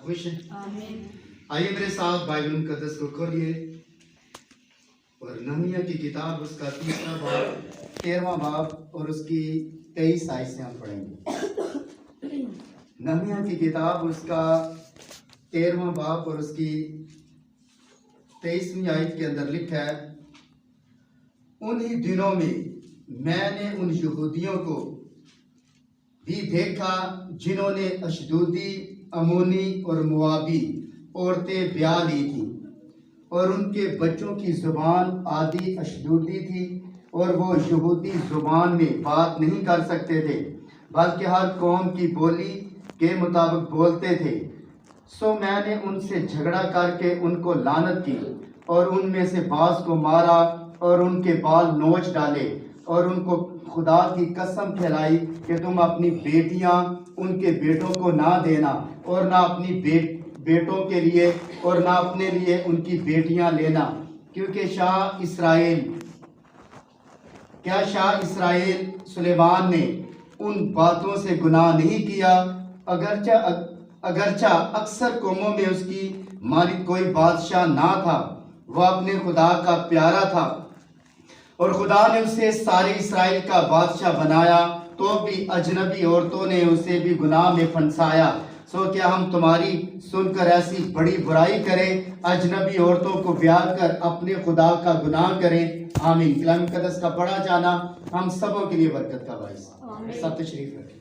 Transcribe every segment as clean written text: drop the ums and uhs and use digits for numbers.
खुश हैं? आइए मेरे साथ बाइबल मुकद्दस को खोलिए और नहमिया की किताब उसका 3वां बाब 13वां बाब और उसकी 23 आयत से हम पढ़ेंगे। नहमिया की किताब उसका 13वां बाब और उसकी 23वीं आयत के अंदर लिखा है, उन्हीं दिनों में मैंने उन यहूदियों को भी देखा जिन्होंने अशदूदी, अमोनी और मुआबी औरतें ब्याह ली थी और उनके बच्चों की जुबान आदि अशदूदी थी और वो यहूदी जुबान में बात नहीं कर सकते थे बल्कि हर कौम की बोली के मुताबिक बोलते थे। सो मैंने उनसे झगड़ा करके उनको लानत की और उनमें से बास को मारा और उनके बाल नोच डाले और उनको खुदा की कसम खिलाई कि तुम अपनी बेटियां उनके बेटों को ना देना और ना अपनी बेटों के लिए और ना अपने लिए उनकी बेटियां लेना, क्योंकि शाह इस्राएल सुलेमान ने उन बातों से गुनाह नहीं किया, अगरचा अक्सर कौमों में उसकी मालिक कोई बादशाह ना था, वह अपने खुदा का प्यारा था और खुदा ने उसे सारे इस्राएल का बादशाह बनाया, तो भी अजनबी औरतों ने उसे भी गुनाह में फंसाया। सो क्या हम तुम्हारी सुनकर ऐसी बड़ी बुराई करें, अजनबी औरतों को ब्याह कर अपने खुदा का गुनाह करें? आमीन। कलाम मुकद्दस का पढ़ा जाना हम सबों के लिए बरकत का बाइस। सब तशरीफ रखें।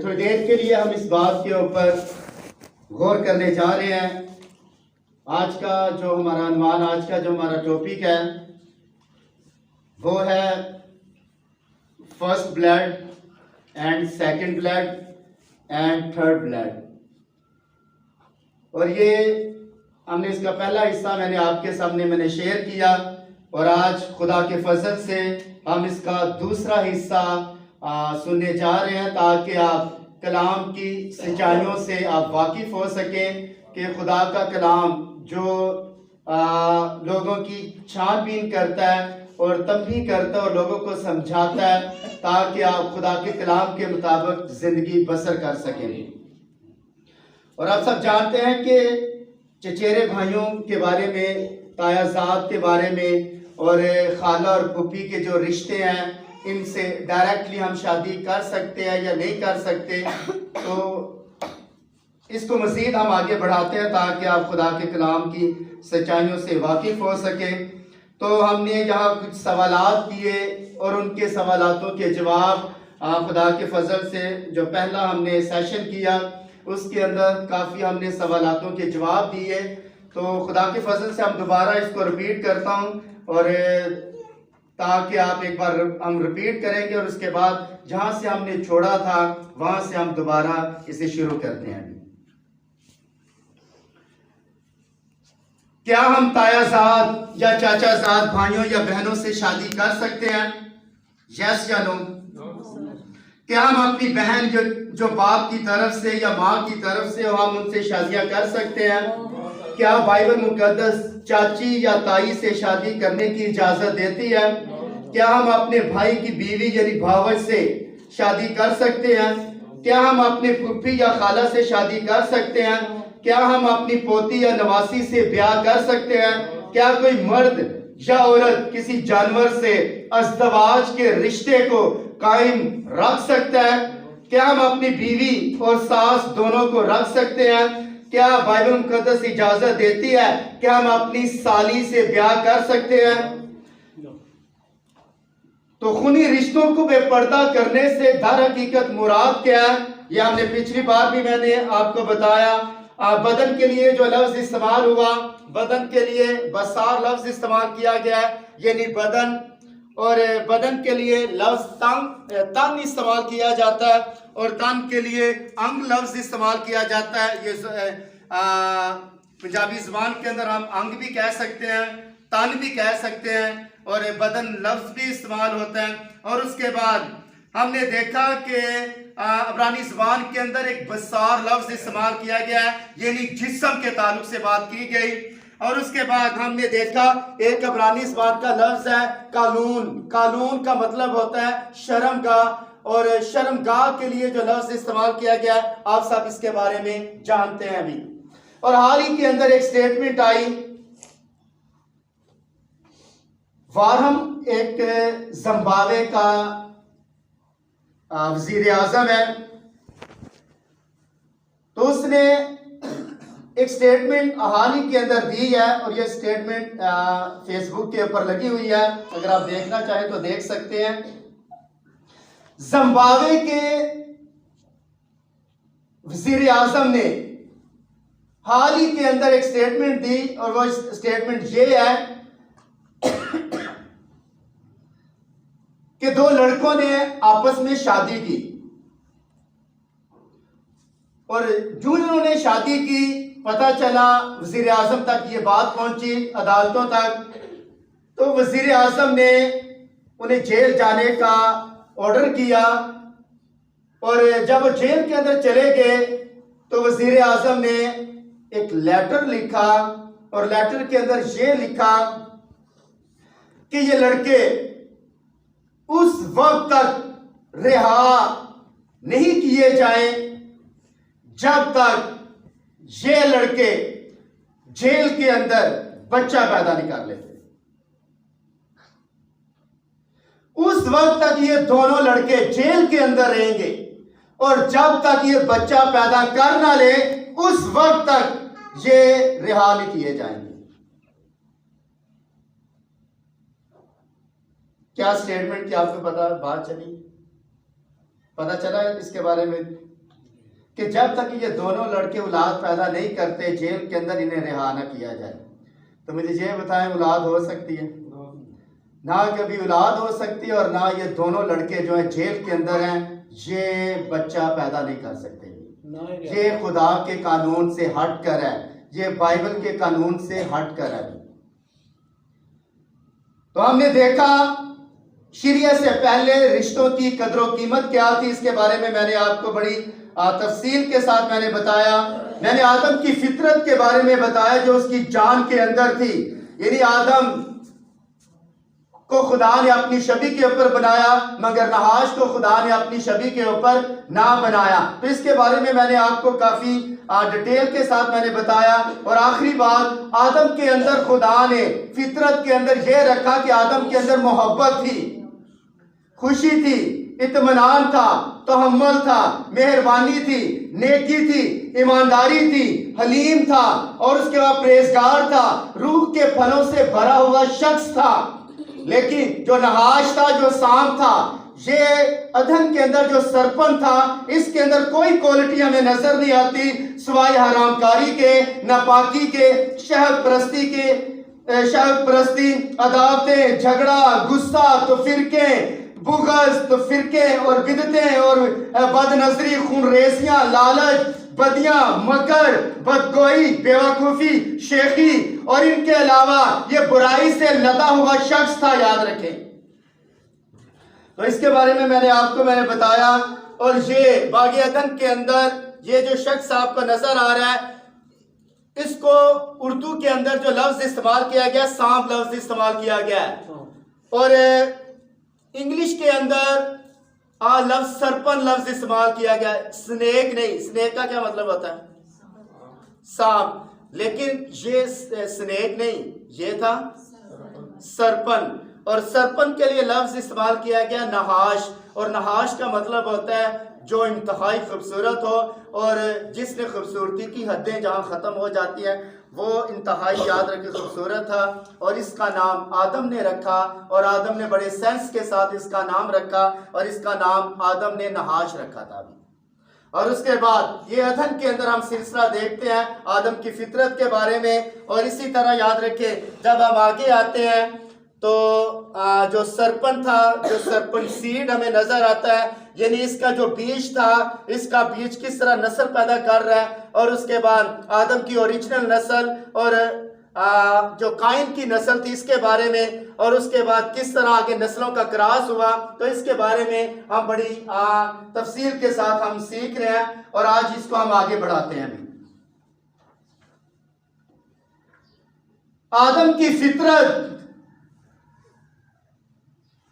थोड़ी देर के लिए हम इस बात के ऊपर गौर करने जा रहे हैं। आज का जो हमारा अनुमान, आज का जो हमारा टॉपिक है वो है first blood and second blood and third blood. और ये हमने इसका पहला हिस्सा मैंने आपके सामने शेयर किया और आज खुदा के फजल से हम इसका दूसरा हिस्सा सुनने जा रहे हैं, ताकि आप कलाम की सच्चाइयों से आप वाकिफ हो सकें कि खुदा का कलाम जो लोगों की छानबीन करता है और तंबीह करता है और लोगों को समझाता है, ताकि आप खुदा के कलाम के मुताबिक जिंदगी बसर कर सकें। और आप सब जानते हैं कि चचेरे भाइयों के बारे में, तायाजाद के बारे में और खाला और फूफी के जो रिश्ते हैं, इनसे डायरेक्टली हम शादी कर सकते हैं या नहीं कर सकते। तो इसको मज़ीद हम आगे बढ़ाते हैं ताकि आप खुदा के कलाम की सच्चाइयों से वाकिफ हो सके। तो हमने यहाँ कुछ सवालात दिए और उनके सवालातों के जवाब खुदा के फजल से जो पहला हमने सेशन किया उसके अंदर काफ़ी हमने सवालातों के जवाब दिए। तो खुदा के फजल से हम दोबारा इसको रिपीट करता हूँ और ताकि आप एक बार हम रिपीट करेंगे और उसके बाद जहाँ से हमने छोड़ा था वहाँ से हम दोबारा इसे शुरू करते हैं। क्या हम तायाजाद या चाचाजाद भाइयों या बहनों से शादी कर सकते हैं? यस या नो? क्या हम अपनी बहन जो बाप की तरफ से या माँ की तरफ से हम उनसे शादियां कर सकते हैं? क्या बाइबल मुकद्दस चाची या ताई से शादी करने की इजाजत देती है? क्या हम अपने भाई की बीवी यानी भावज से शादी कर सकते हैं? क्या हम अपने फूफी या खाला से शादी कर सकते हैं? क्या हम अपनी पोती या नवासी से ब्याह कर सकते हैं? क्या कोई मर्द या औरत किसी जानवर से अज़दवाज के रिश्ते को कायम रख सकता है? क्या हम अपनी बीवी और सास दोनों को रख सकते हैं? क्या बाइबल मुकद्दस इजाजत देती है कि हम अपनी साली से ब्याह कर सकते हैं? तो खूनी रिश्तों को बेपर्दा करने से दर हकीकत मुराद क्या है? यह हमने पिछली बार भी मैंने आपको बताया। बदन के लिए जो लफ्ज इस्तेमाल हुआ, बदन के लिए बसार लफ्ज इस्तेमाल किया गया है, यानी बदन, और बदन के लिए लफ्ज तन इस्तेमाल किया जाता है और तन के लिए अंग लफ्ज इस्तेमाल किया जाता है। ये पंजाबी जुबान के अंदर हम अंग भी कह सकते हैं, तन भी कह सकते हैं और बदन लफ्ज भी इस्तेमाल होता है। और उसके बाद हमने देखा कि अब्रानी जुबान के अंदर एक बसार लफ्ज इस्तेमाल किया गया है, यानी जिस्म के ताल्लुक से बात की गई। और उसके बाद हमने देखा एक इब्रानी ज़बान का लफ्ज है कानून। कानून का मतलब होता है शर्मगाह, और शर्मगाह के लिए जो लफ्ज इस्तेमाल किया गया है आप सब इसके बारे में जानते हैं अभी। और हाल ही के अंदर एक स्टेटमेंट आई, वारहम एक जिम्बाब्वे का वजीर आजम है, तो उसने एक स्टेटमेंट हाल ही के अंदर दी है और ये स्टेटमेंट फेसबुक के ऊपर लगी हुई है, अगर आप देखना चाहें तो देख सकते हैं। जिम्बाब्वे के वजीर आजम ने हाल ही के अंदर एक स्टेटमेंट दी और वो स्टेटमेंट ये है कि दो लड़कों ने आपस में शादी की और जो उन्होंने शादी की पता चला वजीर आजम तक ये बात पहुंची, अदालतों तक, तो वजीर आजम ने उन्हें जेल जाने का ऑर्डर किया। और जब वो जेल के अंदर चले गए तो वजीर आजम ने एक लेटर लिखा और लेटर के अंदर ये लिखा कि ये लड़के उस वक्त तक रिहा नहीं किए जाएं जब तक ये लड़के जेल के अंदर बच्चा पैदा नहीं कर लेते। उस वक्त तक ये दोनों लड़के जेल के अंदर रहेंगे और जब तक ये बच्चा पैदा कर ना ले उस वक्त तक ये रिहा नहीं किए जाएंगे। क्या स्टेटमेंट की आपको बात चली, पता चला इसके बारे में कि जब तक ये दोनों लड़के औलाद पैदा नहीं करते जेल के अंदर इन्हें रिहा ना किया जाए। तो मुझे ये बताएं, औलाद हो सकती है? ना कभी औलाद हो सकती है और ना ये दोनों लड़के जो हैं जेल के अंदर हैं ये बच्चा पैदा नहीं कर सकते। ये खुदा के कानून से हट कर है, ये बाइबल के कानून से हट कर है। तो हमने देखा शरीयत से पहले रिश्तों की कदर व कीमत क्या थी, इसके बारे में मैंने आपको बड़ी तफसील के साथ मैंने बताया। मैंने आदम की फितरत के बारे में बताया जो उसकी जान के अंदर थी, यानी आदम को खुदा ने अपनी छवि के ऊपर बनाया मगर नहाश को खुदा ने अपनी छवि के ऊपर ना बनाया। तो इसके बारे में मैंने आपको काफी डिटेल के साथ मैंने बताया। और आखिरी बात, आदम के अंदर खुदा ने फितरत के अंदर यह रखा कि आदम के अंदर मोहब्बत थी, खुशी थी, इत्मीनान था, तहम्मुल था, मेहरबानी थी, नेकी थी, ईमानदारी थी, हलीम था और उसके बाद परहेजगार था, रूह के फलों से भरा हुआ शख्स था। लेकिन जो नहाश था, जो साम था, ये अदन के अंदर जो सरपन था, इसके अंदर कोई क्वालिटी हमें नजर नहीं आती सिवाय हरामकारी के, नापाकी के, शहद परस्ती, अदावतें, झगड़ा, गुस्सा, तो फिरके, बुग़्ज़, तो फिरके और बिदतें और बदनजरी, खूनरेजियां, लालच, बदियां, मकर, बदगोई, बेवकूफी, शेखी और इनके अलावा ये बुराई से लदा हुआ शख्स था, याद रखें। तो इसके बारे में मैंने बताया। और ये बाग़े अदन के अंदर ये जो शख्स आपको नजर आ रहा है, इसको उर्दू के अंदर जो लफ्ज इस्तेमाल किया गया, सांप लफ्ज इस्तेमाल किया गया है। और इंग्लिश के अंदर लफ्ज सरपन लफ्ज इस्तेमाल किया गया, स्नेक नहीं। स्नेक का क्या मतलब होता है? सांप। लेकिन ये स्नेक नहीं, ये था सरपन। और सरपन के लिए लफ्ज इस्तेमाल किया गया नहाश। और नहाश का मतलब होता है जो इंतहाई खूबसूरत हो और जिसने खूबसूरती की हदें जहाँ ख़त्म हो जाती है वो इंतहाई, याद रखे, खूबसूरत था। और इसका नाम आदम ने रखा और आदम ने बड़े सेंस के साथ इसका नाम रखा और इसका नाम आदम ने नहाश रखा था। और उसके बाद ये अदन के अंदर हम सिलसिला देखते हैं आदम की फितरत के बारे में। और इसी तरह याद रखें, जब हम आगे आते हैं तो जो सरपन था, जो सरपन सीड हमें नजर आता है, यानी इसका जो बीज था, इसका बीज किस तरह नस्ल पैदा कर रहा है। और उसके बाद आदम की ओरिजिनल नस्ल और जो काइन की नस्ल थी इसके बारे में, और उसके बाद किस तरह आगे नस्लों का क्रॉस हुआ, तो इसके बारे में हम बड़ी तफसील के साथ हम सीख रहे हैं और आज इसको हम आगे बढ़ाते हैं। आदम की फितरत,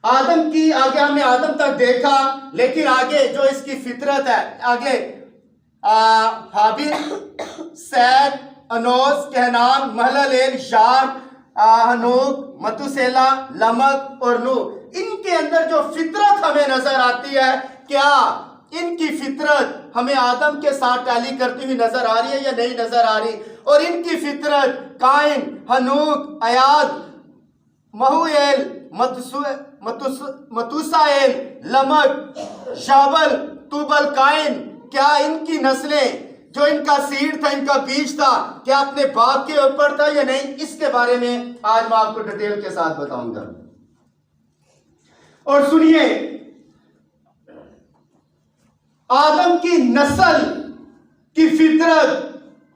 आदम की आगे हमने आदम तक देखा, लेकिन आगे जो इसकी फितरत है, आगे हाबिल, सैद, अनोस, कहनान, महललेल, यार, हनूक, मतुसेला, लमक और नूह, इनके अंदर जो फितरत हमें नजर आती है, क्या इनकी फितरत हमें आदम के साथ टैली करती हुई नजर आ रही है या नहीं नजर आ रही? और इनकी फितरत काइन, हनूक, अयाद, महुएल, मतुसाएल, लमक, शाबल, तुबल, काइन, क्या इनकी नस्लें, जो इनका सीड था, इनका बीज था, क्या अपने बाप के ऊपर था या नहीं? इसके बारे में आज मैं आपको डिटेल के साथ बताऊंगा। और सुनिए, आदम की नस्ल की फितरत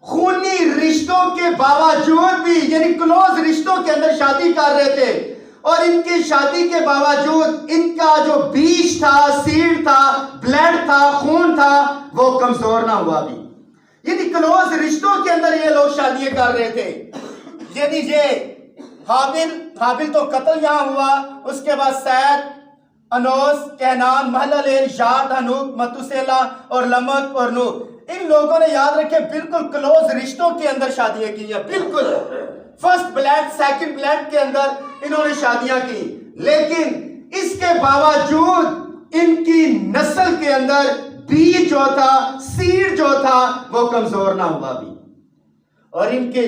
खूनी रिश्तों के बावजूद भी, यानी क्लोज रिश्तों के अंदर शादी कर रहे थे, और इनकी शादी के बावजूद इनका जो बीज था, सीड था, ब्लड था, खून था, वो कमजोर ना हुआ भी। यानी क्लोज रिश्तों के अंदर ये लोग शादियां कर रहे थे। यानी ये हाबिल तो कत्ल यहां हुआ, उसके बाद सैद, अनोस, कहनान, महललेल, याद, हनूक, मतुसेला और लमक और नूह, इन लोगों ने, याद रखे, बिल्कुल क्लोज रिश्तों के अंदर शादियां की हैं। बिल्कुल फर्स्ट ब्लड, सेकंड ब्लड के अंदर इन्होंने शादियां की, लेकिन इसके बावजूद इनकी नस्ल के अंदर बीज जो था, सीड जो था, वो कमजोर ना हुआ भी। और इनके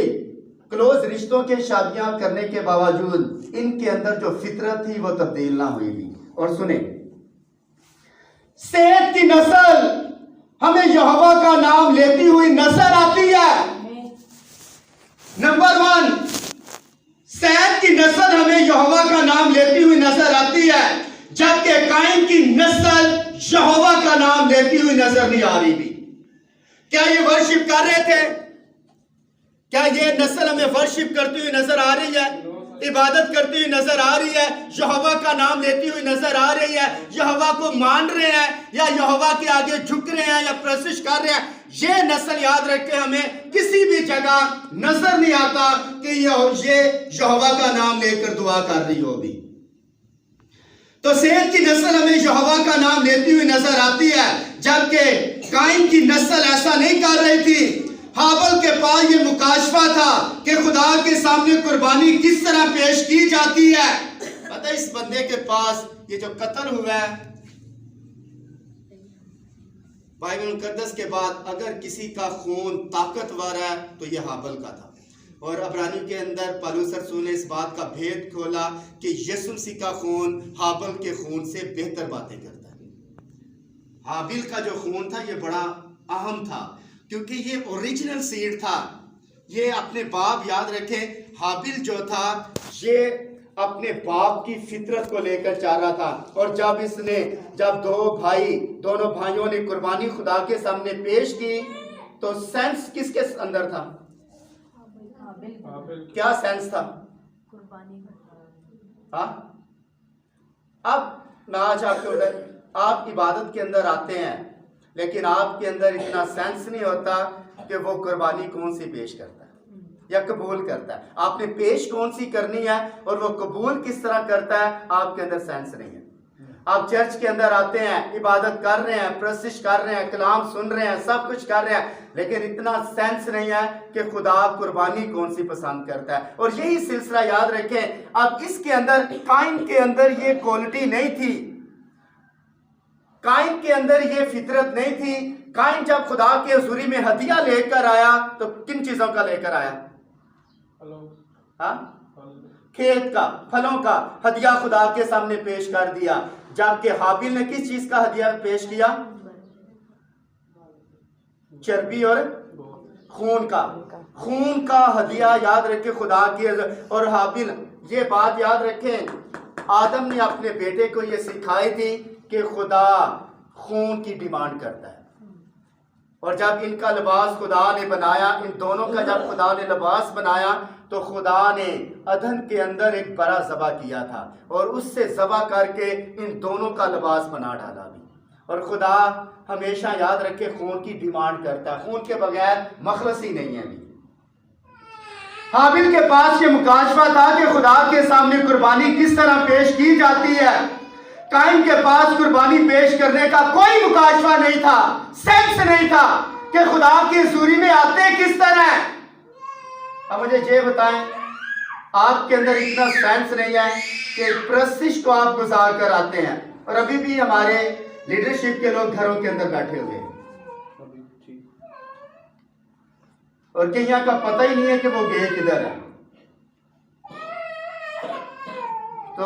क्लोज रिश्तों के शादियां करने के बावजूद इनके अंदर जो फितरत थी वो तब्दील ना हुई भी। और सुने, सेत की नस्ल हमें यहोवा का नाम लेती हुई नजर आती है। नंबर 1, सेत की नस्ल हमें यहोवा का नाम लेती हुई नजर आती है, जबकि काइन की नस्ल यहोवा का नाम लेती हुई नजर नहीं आ रही भी। क्या ये वर्शिप कर रहे थे? क्या ये नस्ल हमें वर्शिप करती हुई नजर आ रही है? इबादत करती हुई नजर आ रही है? यहोवा का नाम लेती हुई नजर आ रही है? यहोवा को मान रहे हैं या यहोवा के आगे झुक रहे हैं या प्रशिश कर रहे हैं? ये नस्ल, याद रखें, हमें किसी भी जगह नजर नहीं आता कि ये यहोवा का नाम लेकर दुआ कर रही होगी। तो सेत की नस्ल हमें यहोवा का नाम लेती हुई नजर आती है, जबकि काइन की नस्ल ऐसा नहीं कर रही थी। हाबिल के पास ये मुकाशफा था कि खुदा के सामने कुर्बानी किस तरह पेश की जाती है। पता है, इस बंदे के पास ये जो कत्ल हुआ है, बाइबल मुकद्दस के बाद अगर किसी का खून ताकतवर है तो ये हाबिल का था। और अब्रानियों के अंदर पौलुस रसूल ने इस बात का भेद खोला कि यीशु मसीह का खून हाबिल के खून से बेहतर बातें करता है। हाबिल का जो खून था ये बड़ा अहम था, क्योंकि ये ओरिजिनल सीड था। ये अपने बाप, याद रखें, हाबिल जो था ये अपने बाप की फितरत को लेकर चाह रहा था। और जब दोनों भाइयों ने कुर्बानी खुदा के सामने पेश की, तो सेंस किसके अंदर था? क्या सेंस था? हाँ, अब मैं आज आप इबादत के अंदर आते हैं, लेकिन आपके अंदर इतना सेंस नहीं होता कि वो कुर्बानी कौन सी पेश करता है या कबूल करता है। आपने पेश कौन सी करनी है और वो कबूल किस तरह करता है, आपके अंदर सेंस नहीं है। आप चर्च के अंदर आते हैं, इबादत कर रहे हैं, प्रशिश कर रहे हैं, कलाम सुन रहे हैं, सब कुछ कर रहे हैं, लेकिन इतना सेंस नहीं है कि खुदा कुर्बानी कौन सी पसंद करता है। और यही सिलसिला, याद रखें, अब इसके अंदर, काइन के अंदर ये क्वालिटी नहीं थी, काइन के अंदर ये फितरत नहीं थी। काइन जब खुदा के हुजूरी में हदिया लेकर आया तो किन चीजों का लेकर आया? खेत का, फलों का हदिया खुदा के सामने पेश कर दिया, जबकि हाबिल ने किस चीज का हदिया पेश किया? चर्बी और खून का हदिया, याद रखें, खुदा की। और हाबिल, ये बात याद रखें, आदम ने अपने बेटे को ये सिखाई थी कि खुदा खून की डिमांड करता है। और जब इनका लिबास खुदा ने बनाया, इन दोनों का जब खुदा ने लिबास बनाया, तो खुदा ने अदन के अंदर एक बड़ा ज़बा किया था और उससे ज़बा करके इन दोनों का लिबास बना डाला भी। और खुदा हमेशा, याद रखे, खून की डिमांड करता है। खून के बगैर मखलस ही नहीं है भी। हाबिल के पास ये मुकाशफा था कि खुदा के सामने कुर्बानी किस तरह पेश की जाती है। काइन के पास कुर्बानी पेश करने का कोई मुकाशफा नहीं था, सेंस नहीं था कि खुदा की हज़ूरी में आते किस तरह। अब मुझे ये बताएं, आपके अंदर इतना सेंस नहीं है कि प्रस्तिश को आप गुजार कर आते हैं, और अभी भी हमारे लीडरशिप के लोग घरों के अंदर बैठे हुए हैं और कईयों का पता ही नहीं है कि वो गए किधर है। तो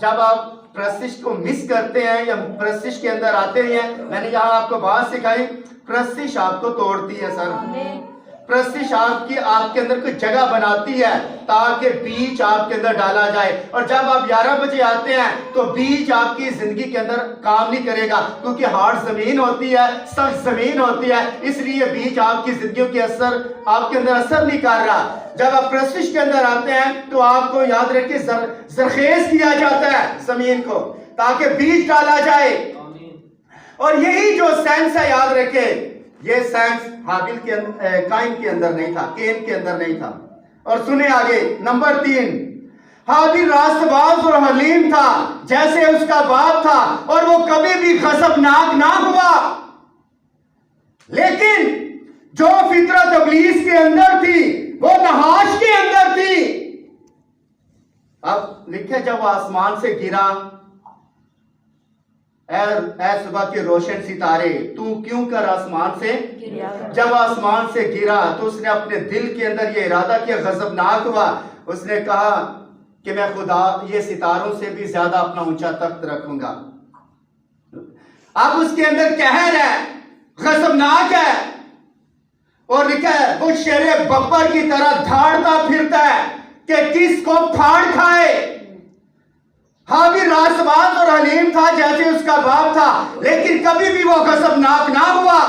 जब आप प्रस्तिश को मिस करते हैं या प्रस्तिश के अंदर आते हैं, मैंने यहाँ आपको बात सिखाई, प्रस्तिश आपको तोड़ती है सर। प्रस्तिश आपके अंदर कोई जगह बनाती है ताकि बीज आपके अंदर डाला जाए, और जब आप 11 बजे आते हैं तो बीज आपकी जिंदगी के अंदर काम नहीं करेगा, क्योंकि हार्ड जमीन होती है, सख्त जमीन होती है, इसलिए बीज आपकी जिंदगी के आपके अंदर असर नहीं कर रहा। जब आप प्रस्तिश के अंदर आते हैं तो आपको याद रखिए जरखेज किया जाता है जमीन को ताकि बीज डाला जाए, और यही जो सेंस है याद रखें, ये सेंस हाबिल के काइन के अंदर नहीं था, केन के अंदर नहीं था। और सुने आगे, नंबर 3, हाबिल रास्तबाज और हलीम था जैसे उसका बाप था, और वो कभी भी गज़बनाक ना हुआ। लेकिन जो फितरत इब्लीस के अंदर थी वो नहाश के अंदर थी। अब लिखे, जब वो आसमान से गिरा, ऐ सुबह के रोशन सितारे तू क्यों कर आसमान से गिरा। जब आसमान से गिरा तो उसने अपने दिल के अंदर ये इरादा किया, गजबनाक हुआ। उसने कहा कि मैं खुदा ये सितारों से भी ज्यादा अपना ऊंचा तख्त रखूंगा। अब उसके अंदर कहर है, गजबनाक है, और लिखा है वो शेरे बब्बर की तरह धाड़ता फिरता है कि किसको फाड़ खाए। हाबिल रास्तबाज और हलीम था जैसे उसका बाप था, लेकिन कभी भी वो गज़बनाक ना हुआ।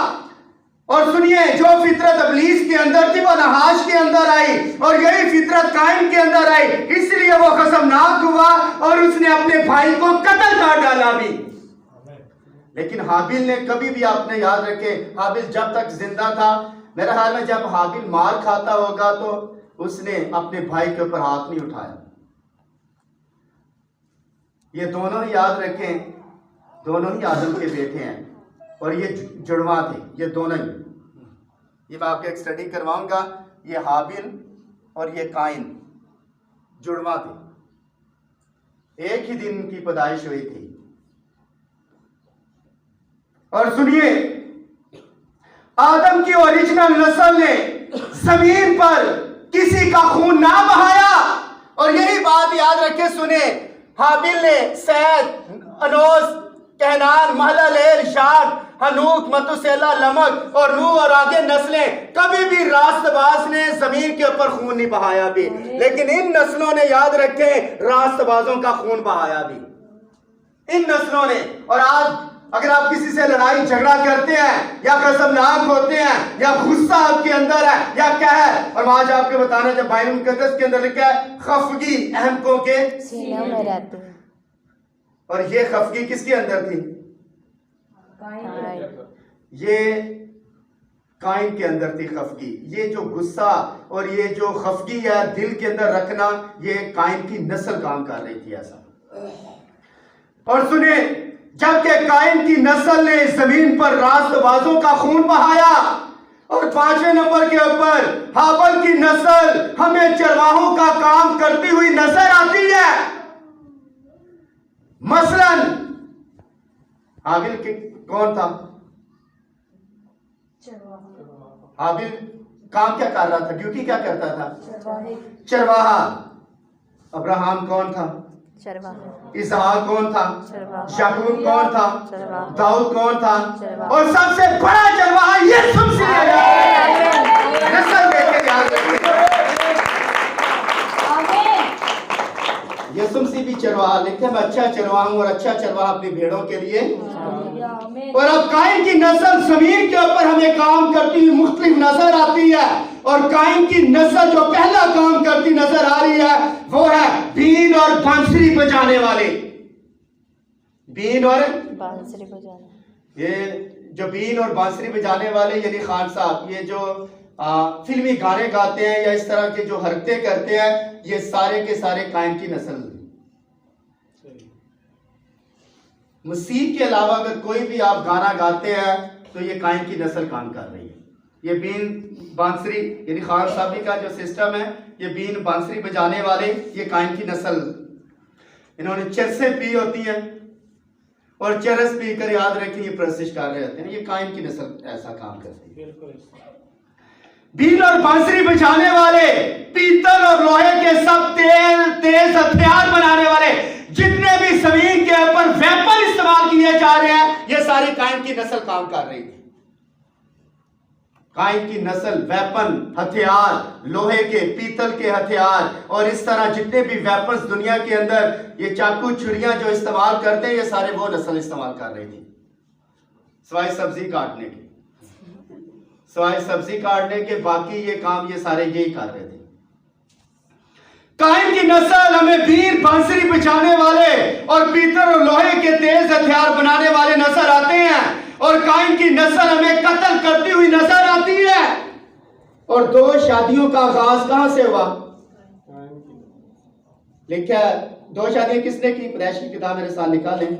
और सुनिए, जो फितरत इब्लीस के अंदर थी वो नहाश के अंदर आई, और यही फितरत काइन के अंदर आई, इसलिए वो गज़बनाक हुआ और उसने अपने भाई को कत्ल कर डाला भी। लेकिन हाबिल ने कभी भी, आपने याद रखे, हाबिल जब तक जिंदा था, मेरे ख्याल में जब हाबिल मार खाता होगा तो उसने अपने भाई के ऊपर हाथ नहीं उठाया। ये दोनों ही याद रखें, दोनों ही आदम के बेटे हैं और ये जुड़वा थे, ये दोनों ही। ये मैं आपको एक स्टडी करवाऊंगा, ये हाबिल और ये काइन जुड़वा थे, एक ही दिन की पैदाइश हुई थी। और सुनिए, आदम की ओरिजिनल नस्ल ने जमीन पर किसी का खून ना बहाया, और यही बात याद रखे। सुने, हाबिल ने सैद, अनोस, कहनान, महललेल, शाद, हनूक, मतुसेला, लमक और नूह और आगे नस्लें, कभी भी रास्तबाज ने जमीन के ऊपर खून नहीं बहाया भी, लेकिन इन नस्लों ने याद रखे रास्तबाजों का खून बहाया भी, इन नस्लों ने। और आज अगर आप किसी से लड़ाई झगड़ा करते हैं या गज़बनाक होते हैं या गुस्सा आपके अंदर है या क्या है, और आज आपको बताना, जब बाइबल मुकद्दस के अंदर लिखा है खफगी अहमकों के सीने में रहती है, और ये खफगी किसके अंदर थी? ये काइन के अंदर थी खफगी। ये जो गुस्सा और ये जो खफगी है दिल के अंदर रखना, ये काइन की नस्ल काम कर रही थी ऐसा। और सुने, जबकि काइन की नस्ल ने जमीन पर रास्तबाजों का खून बहाया, और 5वें नंबर के ऊपर हाबिल की नस्ल हमें चरवाहों का काम करती हुई नजर आती है। मसलन हाबिल कौन था? हाबिल काम क्या कर रहा था, ड्यूटी क्या करता था? चरवाहा। अब्राहम कौन था? इसहाक कौन था? याकूब कौन था? दाऊद कौन था? और सबसे बड़ा चरवाहा यीशु मसीह है। नस्ल देख याद रखिए, यीशु मसीह भी चरवाहा। लिखे, मैं अच्छा चरवाहा हूँ और अच्छा चरवाहा अपनी भेड़ों के लिए। और अब काइन की नस्ल जमीन के ऊपर हमें काम करती हुई मुख्तलिफ नजर आती है, और काइन की नस्ल जो पहला काम करती नजर आ रही है वो है बीन और बांसुरी बजाने वाले। बीन और बांसुरी बजाने, ये जो बीन और बांसुरी बजाने वाले, यानी खान साहब, ये जो फिल्मी गाने गाते हैं या इस तरह के जो हरकतें करते हैं, ये सारे के सारे कायन की नस्ल। मसीह के अलावा अगर कोई भी आप गाना गाते हैं तो ये कायन की नस्ल काम कर रही है। ये बीन बांसुरी यानी खान साहबी का जो सिस्टम है, ये बीन बांसुरी बजाने वाले, ये कायन की नस्ल। इन्होंने चरसे पी होती हैं और चरस पी कर, याद रखें, ये प्रशिश कर रहे होते हैं। ये कायन की नस्ल ऐसा काम करती है। बीन और बांसुरी बजाने वाले, पीतल और लोहे के सब तेज हथियार बनाने वाले, जितने भी जमीन के ऊपर वेपन इस्तेमाल किए जा रहे हैं, ये सारी कायन की नस्ल काम कर रही थी। कायन की नस्ल वेपन, हथियार, लोहे के, पीतल के हथियार और इस तरह जितने भी वेपन्स दुनिया के अंदर, ये चाकू छुरियां जो इस्तेमाल करते हैं, ये सारे वो नस्ल इस्तेमाल कर रही थी। सवाई सब्जी काटने के, सवाई सब्जी काटने के बाकी ये काम ये सारे यही कर रहे थे। कायन की नस्ल हमें वीर बांसुरी बजाने वाले और पीतल और लोहे के तेज हथियार बनाने वाले नजर आते हैं, और कायन की नस्ल हमें कत्ल करती हुई नजर आती है। और 2 शादियों का आगाज कहां से हुआ? लिखा है 2 शादियां किसने की? पैदाइश की किताब मेरे साथ निकालें।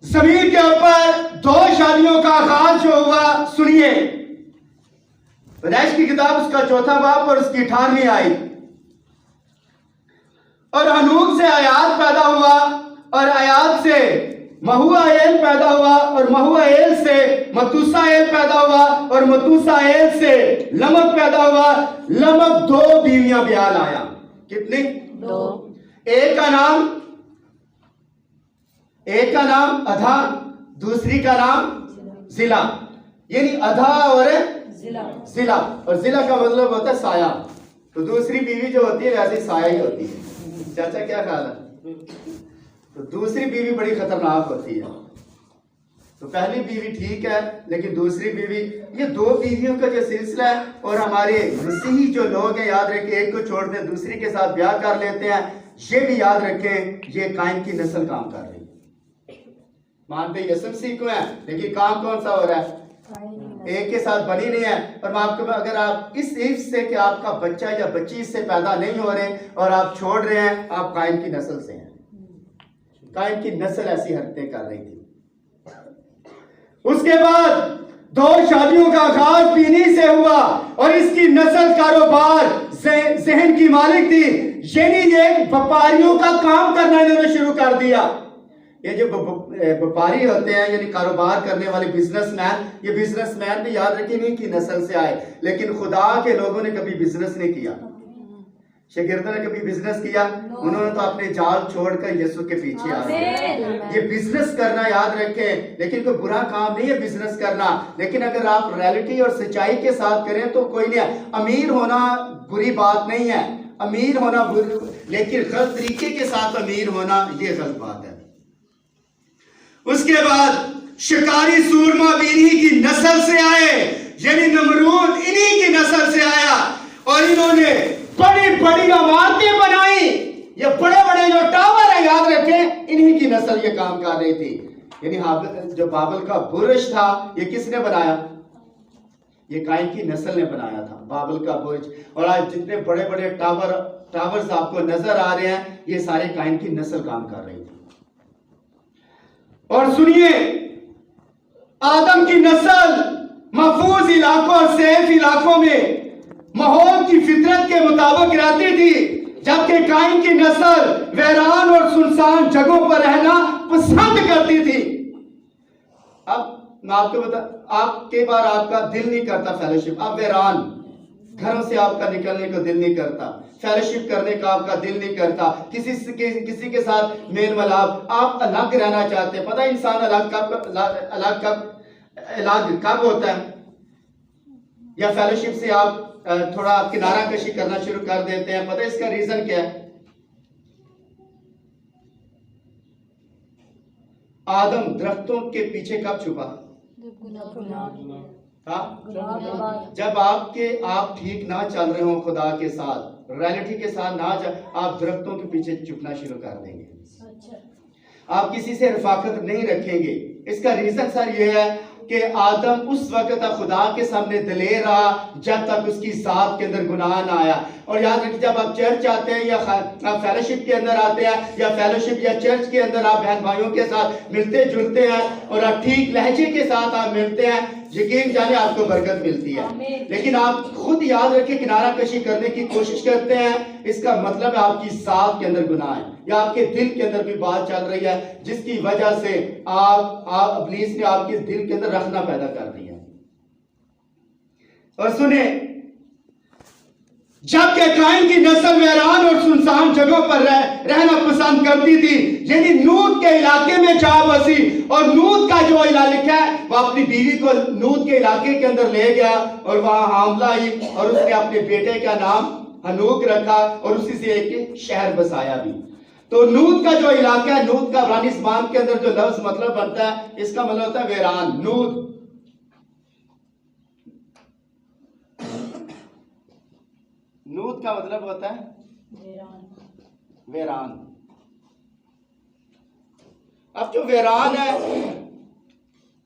जमीन के ऊपर 2 शादियों का आगाज जो हुआ, सुनिए। पैदाइश की किताब उसका 4वां बाब और उसकी 98वीं आयत। और हनूक से आयात पैदा हुआ, और आयात से महुआएल पैदा हुआ, और महुआएल से मतूसाएल पैदा हुआ, और मतूसाएल से लमक पैदा हुआ। लमक 2 बीवियां ब्याह लाया। कितनी? 2। एक का नाम अधा, दूसरी का नाम जिला, यानी अधा और जिला। और जिला का मतलब होता है साया। तो दूसरी बीवी जो होती है वैसे साया ही होती है। चाचा क्या ख्याल है? तो दूसरी बीवी बड़ी खतरनाक होती है। तो पहली बीवी ठीक है, लेकिन दूसरी बीवी, ये 2 बीवियों का जो सिलसिला है, और हमारे मसीही जो लोग हैं, याद रखें, एक को छोड़ दें दूसरी के साथ ब्याह कर लेते हैं। ये भी याद रखें, ये कायन की नस्ल काम कर रही है। मानते यसुम मसीह को है, लेकिन काम कौन सा हो रहा है? एक के साथ बनी नहीं है। और मैं आपको, अगर आप इस हिस्से के आपका बच्चा या बच्ची इससे पैदा नहीं हो रहे और आप छोड़ रहे हैं, आप कायन की नस्ल से हैं। कायन की नस्ल ऐसी हरकतें कर रही थी। उसके बाद 2 शादियों का आगाज बीनी से हुआ, और इसकी नस्ल कारोबार जहन की मालिक थी, यानी ये व्यापारियों का काम करना इन्होंने शुरू कर दिया। ये जो व्यापारी होते हैं, यानी कारोबार करने वाले बिजनेसमैन, ये बिजनेसमैन भी याद रखिए नहीं की नस्ल से आए, लेकिन खुदा के लोगों ने कभी बिजनेस नहीं किया। शागिर्दों ने कभी बिजनेस किया? उन्होंने तो अपने जाल छोड़कर यीशु के पीछे आ गए। ये बिजनेस करना याद रखें, लेकिन कोई बुरा काम नहीं है बिजनेस करना, लेकिन अगर आप रियलिटी और सच्चाई के साथ करें तो कोई नहीं है। अमीर होना बुरी बात नहीं है, अमीर होना लेकिन गलत तरीके के साथ अमीर होना ये गलत बात है। उसके बाद शिकारी सूरमा भी इन्हीं की नस्ल से आए, यानी नमरूद इन्हीं की नस्ल से आया, और इन्होंने बड़ी बड़ी इमारतें बनाई। ये बड़े बड़े जो टावर है, याद रखें, इन्हीं की नस्ल ये काम कर रही थी। यानी जो बाबल का बुर्ज था, ये किसने बनाया? ये कायन की नस्ल ने बनाया था, बाबल का बुर्ज। और आज जितने बड़े बड़े टावर्स आपको नजर आ रहे हैं, ये सारे कायन की नस्ल काम कर रही थी। और सुनिए, आदम की नस्ल महफूज इलाकों और सेफ इलाकों में माहौल की फितरत के मुताबिक रहती थी, जबकि कायन की नस्ल वीरान और सुनसान जगहों पर रहना पसंद करती थी। अब मैं आपको बता, आपके बार आपका दिल नहीं करता फेलोशिप, आप वीरान, घरों से आपका निकलने को दिल नहीं करता, फेलोशिप करने का आपका दिल नहीं करता, किसी के साथ मेल मिलाप, आप अलग रहना चाहते हैं। पता है इंसान अलग कब होता है? या फेलोशिप से आप थोड़ा किनारा कशी करना शुरू कर देते हैं। पता है इसका रीजन क्या है? आदम दरख्तों के पीछे कब छुपा था? जब आप ठीक ना चल रहे हो खुदा के साथ, रियलिटी के साथ ना, आप दरख्तों के पीछे छुपना शुरू कर देंगे। आप किसी से रफाकत नहीं रखेंगे। इसका रीजन सर ये है कि आदम उस वक्त तक खुदा के सामने दलेर रहा जब तक उसकी जात के अंदर गुनाह ना आया। और याद रखिए, जब आप चर्च आते हैं या आप फेलोशिप के अंदर आते हैं या फेलोशिप या चर्च के अंदर आप बहन भाइयों के साथ मिलते जुलते हैं और आप ठीक लहजे के साथ आप मिलते हैं, यकीन जाने आपको बरकत मिलती है। लेकिन आप खुद याद रखिए, किनारा कशी करने की कोशिश करते हैं, इसका मतलब है आपकी जात के अंदर गुनाह है या आपके दिल के अंदर भी बात चल रही है जिसकी वजह से आप इब्लीस ने आपके दिल के अंदर रखना पैदा कर दिया। और सुने, जबकि काइन की नस्ल वीरान और सुनसान जगहों पर रहना पसंद करती थी, यानी नूद के इलाके में जा बसी। और नूद का जो इलाका है वो अपनी बीवी को नूद के इलाके के अंदर ले गया और वहां हामला ही, और उसने अपने बेटे का नाम हनूक रखा और उसी से एक शहर बसाया भी। तो नूद का जो इलाका है, नूद का इब्रानी ज़बान के अंदर जो लफ्ज मतलब बनता है, इसका मतलब होता है वीरान, नूद। नूद का मतलब होता है वीरान। अब जो वीरान है,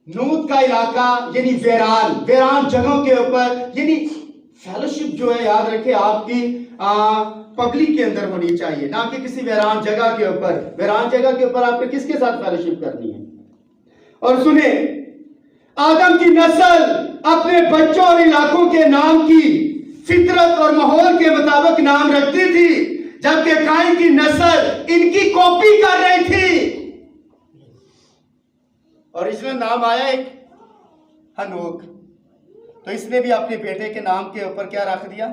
नूद का इलाका यानी वीरान जगहों के ऊपर, यानी फेलोशिप जो है याद रखे आपकी पब्लिक के अंदर होनी चाहिए, ना कि किसी वीरान जगह के ऊपर। वीरान जगह के ऊपर आपने किसके साथ फेलोशिप करनी है। और सुने, आदम की नस्ल अपने बच्चों और इलाकों के नाम की फितरत और माहौल के मुताबिक नाम रखती थी, जबकि काइन की नस्ल इनकी कॉपी कर रही थी। और इसमें नाम आया एक हनूक, तो इसने भी अपने बेटे के नाम के ऊपर क्या रख दिया,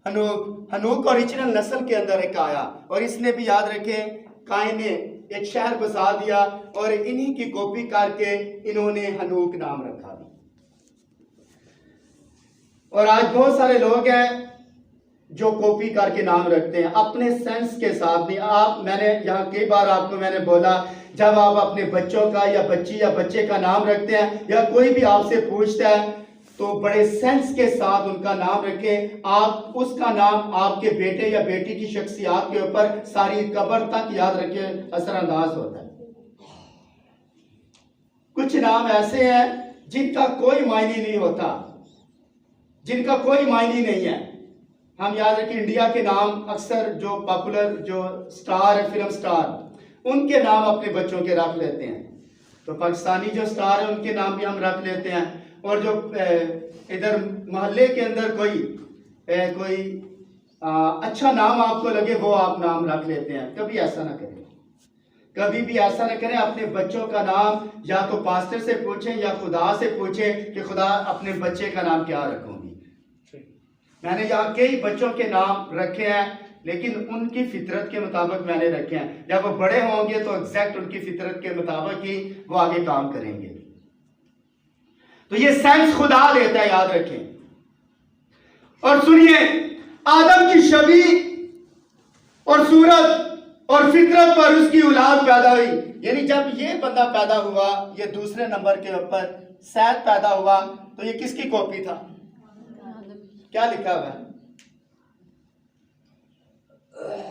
हनूक। हनूक ओरिजिनल नस्ल के अंदर एक आया, और इसने भी याद रखे काइन ने एक शहर बसा दिया और इन्हीं की कॉपी करके इन्होंने हनूक नाम रखा। और आज बहुत सारे लोग हैं जो कॉपी करके नाम रखते हैं अपने सेंस के साथ नहीं। मैंने यहाँ कई बार आपको मैंने बोला, जब आप अपने बच्चों का या बच्ची या बच्चे का नाम रखते हैं या कोई भी आपसे पूछता है, तो बड़े सेंस के साथ उनका नाम रखें। आप उसका नाम आपके बेटे या बेटी की शख्सियत के ऊपर सारी कब्र तक याद रखें असरअंदाज होता है। कुछ नाम ऐसे हैं जिनका कोई मायने नहीं होता, जिनका कोई मायने नहीं है। हम याद रखें, इंडिया के नाम अक्सर जो पॉपुलर जो स्टार है, फिल्म स्टार, उनके नाम अपने बच्चों के रख लेते हैं। तो पाकिस्तानी जो स्टार है उनके नाम भी हम रख लेते हैं। और जो इधर मोहल्ले के अंदर कोई अच्छा नाम आपको लगे वो आप नाम रख लेते हैं। कभी ऐसा ना करें, कभी भी ऐसा ना करें। अपने बच्चों का नाम या तो पास्टर से पूछें या खुदा से पूछें कि खुदा अपने बच्चे का नाम क्या रखूंगी। मैंने यहाँ कई बच्चों के नाम रखे हैं, लेकिन उनकी फितरत के मुताबिक मैंने रखे हैं। जब वो बड़े होंगे तो एग्जैक्ट उनकी फितरत के मुताबिक ही वो आगे काम करेंगे। तो ये सेंस खुदा देता है, याद रखें। और सुनिए, आदम की छवि और सूरत और फितरत पर उसकी औलाद पैदा हुई। यानी जब ये बंदा पैदा हुआ, ये दूसरे नंबर के ऊपर सैद पैदा हुआ, तो ये किसकी कॉपी था? क्या लिखा हुआ है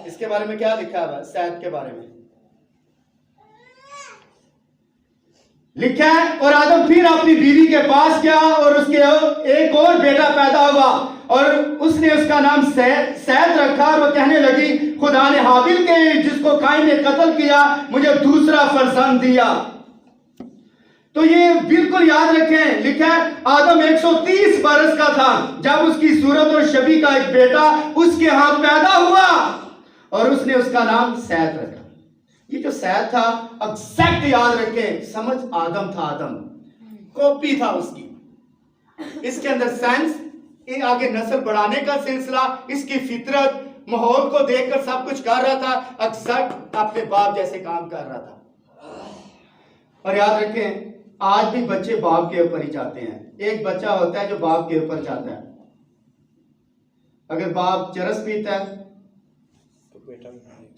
इसके बारे में? क्या लिखा हुआ है सैद के बारे में? लिखा है, और आदम फिर अपनी बीवी के पास गया और उसके एक और बेटा पैदा हुआ और उसने उसका नाम सैद रखा। और वो कहने लगी, खुदा ने हाबिल के जिसको काइन ने कत्ल किया मुझे दूसरा फरजंद दिया। तो ये बिल्कुल याद रखें, लिखा है आदम 130 बरस का था जब उसकी सूरत और छवि का एक बेटा उसके हाथ पैदा हुआ और उसने उसका नाम सैद रखा। ये जो सैद था एग्जैक्ट याद रखें, समझ आदम था, आदम कॉपी था उसकी। इसके अंदर सेंस, आगे नस्ल बढ़ाने का सिलसिला, इसकी फितरत, माहौल को देखकर सब कुछ कर रहा था, एग्जैक्ट अपने बाप जैसे काम कर रहा था। और याद रखें, आज भी बच्चे बाप के ऊपर ही जाते हैं। एक बच्चा होता है जो बाप के ऊपर जाता है। अगर बाप चरस पीता है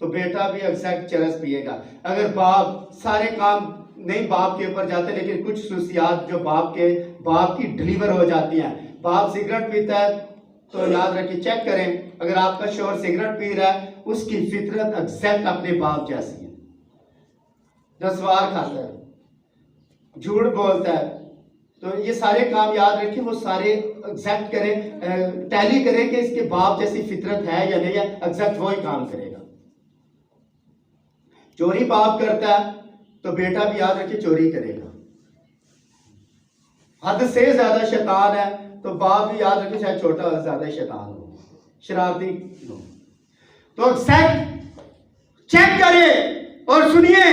तो बेटा भी एग्जैक्ट चरस पिएगा। अगर बाप सारे काम नहीं बाप के ऊपर जाते, लेकिन कुछ खुसूसियात जो बाप की डिलीवर हो जाती हैं। बाप सिगरेट पीता है तो याद रखिए, चेक करें, अगर आपका शोहर सिगरेट पी रहा है, उसकी फितरत एग्जैक्ट अपने बाप जैसी है। रसवार खाता है, झूठ बोलता है, तो ये सारे काम याद रखिए, वो सारे एग्जैक्ट करें, टैली करें कि इसके बाप जैसी फितरत है या नहीं है, एग्जैक्ट वही काम करेगा। चोरी बाप करता है तो बेटा भी याद रखिए चोरी करेगा। हद से ज्यादा शैतान है तो बाप भी याद रखिए चाहे छोटा ज्यादा शैतान हो, शरारती हो। तो एग्जैक्ट चेक करिए और सुनिए।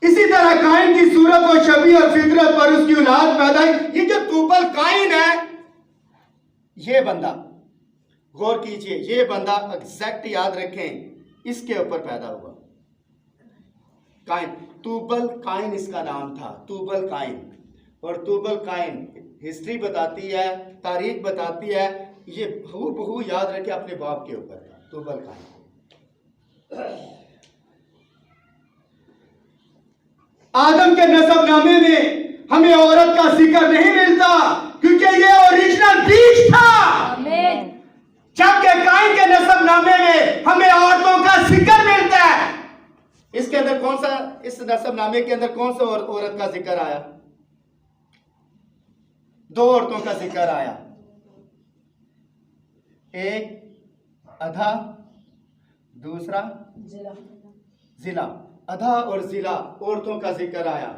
इसी तरह काइन की सूरत और शबी और फितरत पर उसकी औलाद पैदा हुई। ये जो तूबल काइन है, ये बंदा गौर कीजिए, ये बंदा एग्जैक्ट याद रखें इसके ऊपर पैदा हुआ। काइन, तूबल काइन इसका नाम था, तूबल काइन। और तूबल काइन हिस्ट्री बताती है, तारीख बताती है, ये बहु याद रखे अपने बाप के ऊपर था, तूबल काइन। आदम के नसबनामे में हमें औरत का जिक्र नहीं मिलता क्योंकि ये ओरिजिनल बीज था। जबकि काइन के नसबनामे में हमें औरतों का जिक्र मिलता है। इसके अंदर कौन सा, इस नसबनामे के अंदर कौन सा औरत का जिक्र आया? दो औरतों का जिक्र आया, एक अधा, दूसरा जिला। अधा और जिला औरतों का जिक्र आया।